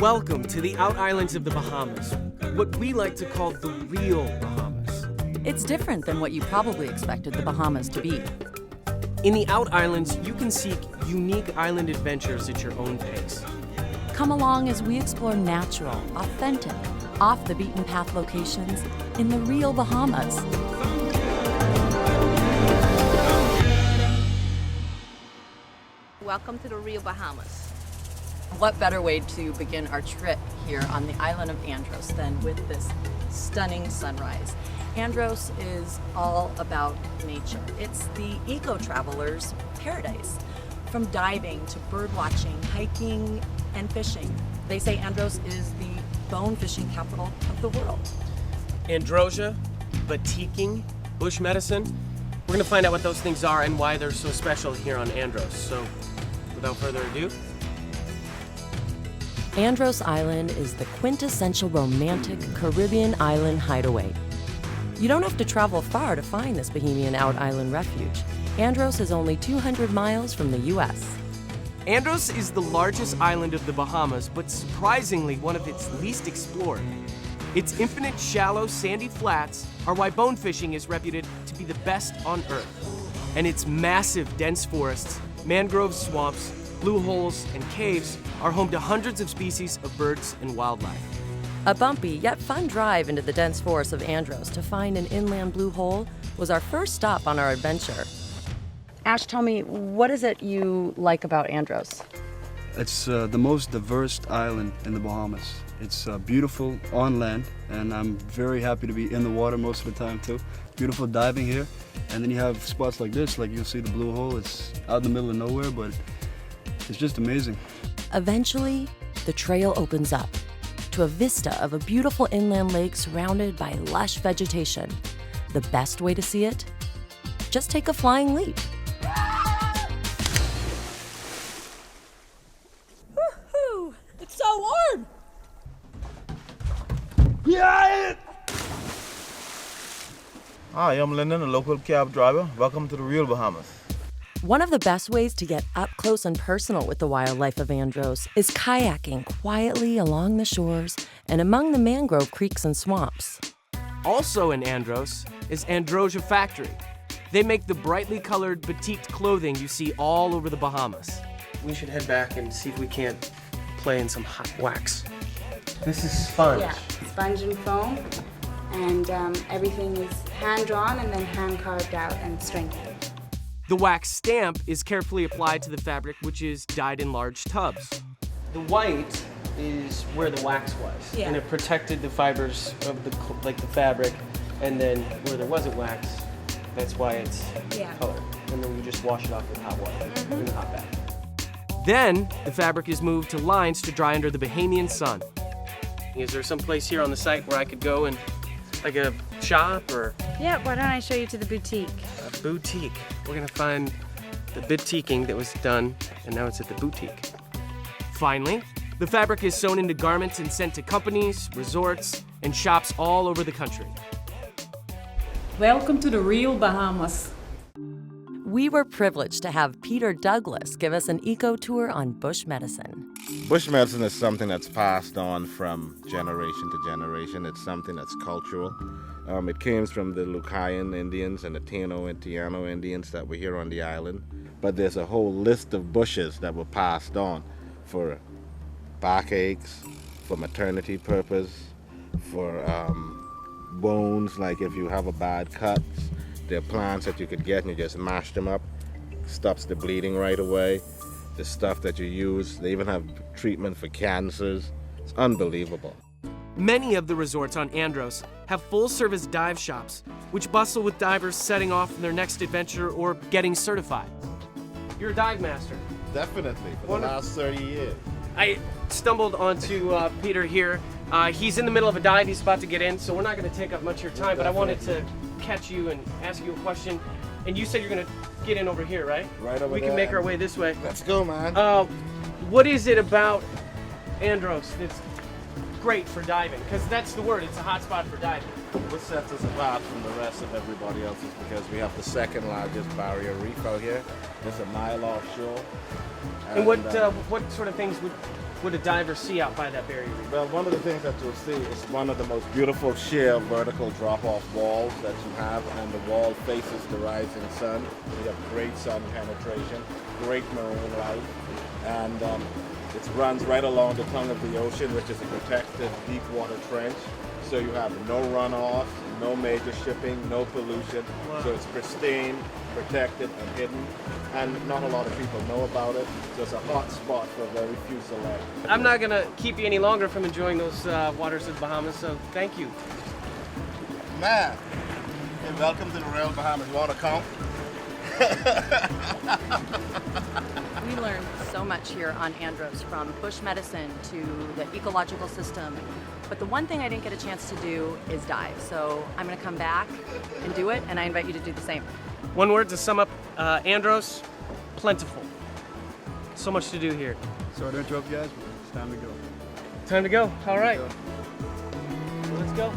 Welcome to the out islands of the Bahamas, what we like to call the real Bahamas. It's different than what you probably expected the Bahamas to be. In the out islands, you can seek unique island adventures at your own pace. Come along as we explore natural, authentic, off-the-beaten-path locations in the real Bahamas. Welcome to the real Bahamas. What better way to begin our trip here on the island of Andros than with this stunning sunrise? Andros is all about nature. It's the eco-traveler's paradise. From diving to bird watching, hiking, and fishing. They say Andros is the bone fishing capital of the world. Androsia, batiking, bush medicine. We're going to find out what those things are and why they're so special here on Andros. So, without further ado, Andros Island is the quintessential romantic Caribbean island hideaway. You don't have to travel far to find this Bahamian out-island refuge. Andros is only 200 miles from the U.S. Andros is the largest island of the Bahamas, but surprisingly one of its least explored. Its infinite shallow, sandy flats are why bone fishing is reputed to be the best on Earth. And its massive, dense forests, mangrove swamps, blue holes, and caves are home to hundreds of species of birds and wildlife. A bumpy yet fun drive into the dense forests of Andros to find an inland blue hole was our first stop on our adventure. Ash, tell me, what is it you like about Andros? It's the most diverse island in the Bahamas. It's beautiful on land, and I'm very happy to be in the water most of the time too. Beautiful diving here, and then you have spots like this, like you'll see the blue hole. It's out in the middle of nowhere, but it's just amazing. Eventually, the trail opens up to a vista of a beautiful inland lake surrounded by lush vegetation. The best way to see it? Just take a flying leap. Woohoo! It's so warm! Hi, I'm Lyndon, a local cab driver. Welcome to the real Bahamas. One of the best ways to get up close and personal with the wildlife of Andros is kayaking quietly along the shores and among the mangrove creeks and swamps. Also in Andros is Androsia Factory. They make the brightly colored batiked clothing you see all over the Bahamas. We should head back and see if we can't play in some hot wax. This is sponge. Yeah, sponge and foam, and everything is hand-drawn and then hand-carved out and strengthened. The wax stamp is carefully applied to the fabric, which is dyed in large tubs. The white is where the wax was, and it protected the fibers of the fabric, and then where there wasn't wax, that's why it's colored. And then you just wash it off with hot water in a hot bath. Then the fabric is moved to lines to dry under the Bahamian sun. Is there some place here on the site where I could go and like a shop or? Yeah, why don't I show you to the boutique? A boutique. We're gonna find the batiking that was done, and now it's at the boutique. Finally, the fabric is sewn into garments and sent to companies, resorts, and shops all over the country. Welcome to the real Bahamas. We were privileged to have Peter Douglas give us an eco-tour on bush medicine. Bush medicine is something that's passed on from generation to generation. It's something that's cultural. It came from the Lucayan Indians and the Taino and Tiano Indians that were here on the island. But there's a whole list of bushes that were passed on for backaches, for maternity purpose, for bones, like if you have a bad cut. There are plants that you could get and you just mash them up. Stops the bleeding right away. The stuff that you use, they even have treatment for cancers. It's unbelievable. Many of the resorts on Andros have full-service dive shops, which bustle with divers setting off on their next adventure or getting certified. You're a dive master. Definitely, for the last 30 years. I stumbled onto Peter here. He's in the middle of a dive. He's about to get in, so we're not going to take up much of your time, but I wanted to catch you and ask you a question. And you said you're going to get in over here, right? Right over there. We can make our way this way. Let's go, man. What is it about Andros that's great for diving? Because that's the word. It's a hot spot for diving. What sets us apart from the rest of everybody else is because we have the second largest barrier reef out here. It's a mile offshore. And what sort of things would would a diver see out by that barrier reef? Well, one of the things that you'll see is one of the most beautiful sheer vertical drop-off walls that you have, and the wall faces the rising sun. You have great sun penetration, great marine life, and it runs right along the tongue of the ocean, which is a protected deep water trench. So you have no runoff, no major shipping, no pollution. Wow. So it's pristine, protected, and hidden. And not a lot of people know about it. So it's a hot spot for very few select. I'm not gonna keep you any longer from enjoying those waters of the Bahamas, so thank you. Man, hey, welcome to the RealBahamas. You want to come? We learned so much here on Andros, from bush medicine to the ecological system. But the one thing I didn't get a chance to do is dive. So I'm going to come back and do it, and I invite you to do the same. One word to sum up Andros: plentiful. So much to do here. Sorry to interrupt you guys, but it's time to go. Time to go. All right. Go. Let's go.